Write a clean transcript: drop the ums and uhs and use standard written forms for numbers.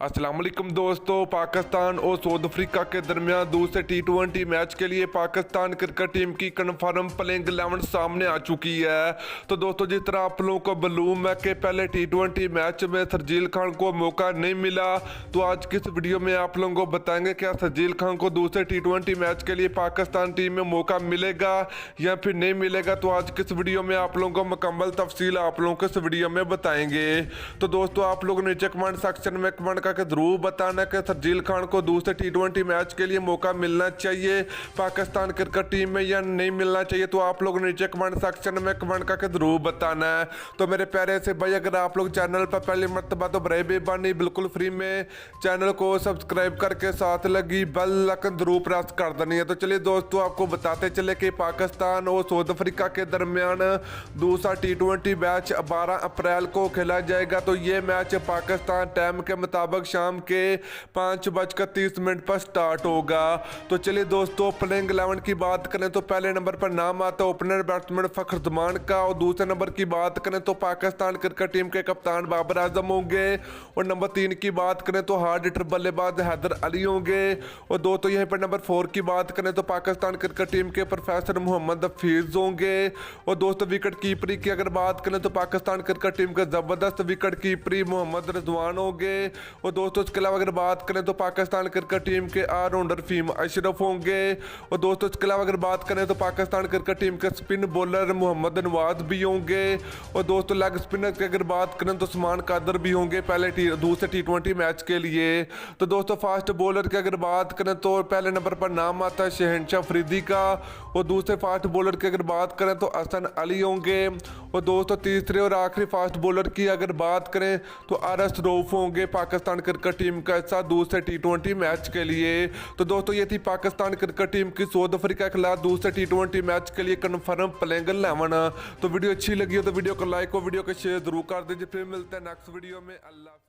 अस्सलाम वालेकुम दोस्तों, पाकिस्तान और साउथ अफ्रीका के दरमियान दूसरे T20 मैच के लिए पाकिस्तान क्रिकेट टीम की कन्फर्म प्लेइंग 11 सामने आ चुकी है। तो दोस्तों, जिस तरह आप लोगों को मालूम है कि पहले T20 मैच में शर्जील खान को मौका नहीं मिला, तो आज की इस वीडियो में आप लोगों को बताएंगे क्या शर्जील खान को दूसरे T20 मैच के लिए पाकिस्तान टीम में मौका मिलेगा या फिर नहीं मिलेगा। तो आज की इस वीडियो में आप लोगों को मुकम्मल तफसील आप लोगों को इस वीडियो में बताएंगे। तो दोस्तों, आप लोग नीचे कमेंट सेक्शन में कमेंट करके जरूर बताना कि शर्जील खान को दूसरे T20 मैच के लिए मौका मिलना चाहिए पाकिस्तान क्रिकेट टीम में या नहीं मिलना चाहिए। तो आप लोग नीचे कमेंट सेक्शन में कमेंट करके जरूर बताना है। तो मेरे प्यारे से भाई, अगर आप लोग चैनल पर पहली मरतबा तो बड़े बेबानी बिल्कुल फ्री में चैनल को सब्सक्राइब करके साथ लगी बेल आइकन जरूर प्रेस कर देनी है। तो चलिए दोस्तों, आपको बताते चले कि पाकिस्तान और साउथ अफ्रीका के दरमियान दूसरा T20 मैच 12 अप्रैल को खेला जाएगा। तो ये मैच पाकिस्तान टाइम के मुताबिक शाम के 5:30 पर स्टार्ट होगा। तो चलिए दोस्तों, प्लेइंग 11 की बात करें तो पहले नंबर पर नाम आता है ओपनर बैट्समैन फखर जमान का, और दूसरे नंबर की बात करें तो पाकिस्तान क्रिकेट टीम के कप्तान बाबर आजम होंगे, और नंबर 3 की बात करें तो हार्ड हिटर बल्लेबाज हैदर अली होंगे, और दोस्तों यहीं पर नंबर 4 की बात करें तो पाकिस्तान क्रिकेट टीम के प्रोफेसर मोहम्मद हफीज होंगे, और दोस्तों विकेट कीपरी की अगर बात करें तो पाकिस्तान क्रिकेट टीम के जबरदस्त विकेट कीपरी मोहम्मद रिजवान होंगे, और दोस्तों इसके अलावा अगर बात करें तो पाकिस्तान क्रिकेट टीम के ऑलराउंडर फीम अशरफ होंगे, और दोस्तों इसके अलावा अगर बात करें तो पाकिस्तान क्रिकेट टीम के स्पिन बॉलर मोहम्मद नवाज भी होंगे, और दोस्तों लेग स्पिनर की अगर बात करें तो उस्मान कादर भी होंगे दूसरे T20 मैच के लिए। तो दोस्तों फास्ट बॉलर की अगर बात करें तो पहले नंबर पर नाम आता है शहनशाह अफरीदी का, और दूसरे फास्ट बॉलर की अगर बात करें तो हसन अली होंगे, और दोस्तों तीसरे और आखिरी फास्ट बॉलर की अगर बात करें तो आरएस रऊफ होंगे पाकिस्तान क्रिकेट टीम का हिस्सा दूसरे T20 मैच के लिए। तो दोस्तों ये थी पाकिस्तान क्रिकेट टीम की साउथ अफ्रीका के खिलाफ दूसरे T20 मैच के लिए कन्फर्म प्लेइंग 11। तो वीडियो अच्छी लगी हो तो वीडियो को लाइक और वीडियो को शेयर जरूर कर दीजिए। फिर मिलते हैं नेक्स्ट वीडियो में। अल्लाह।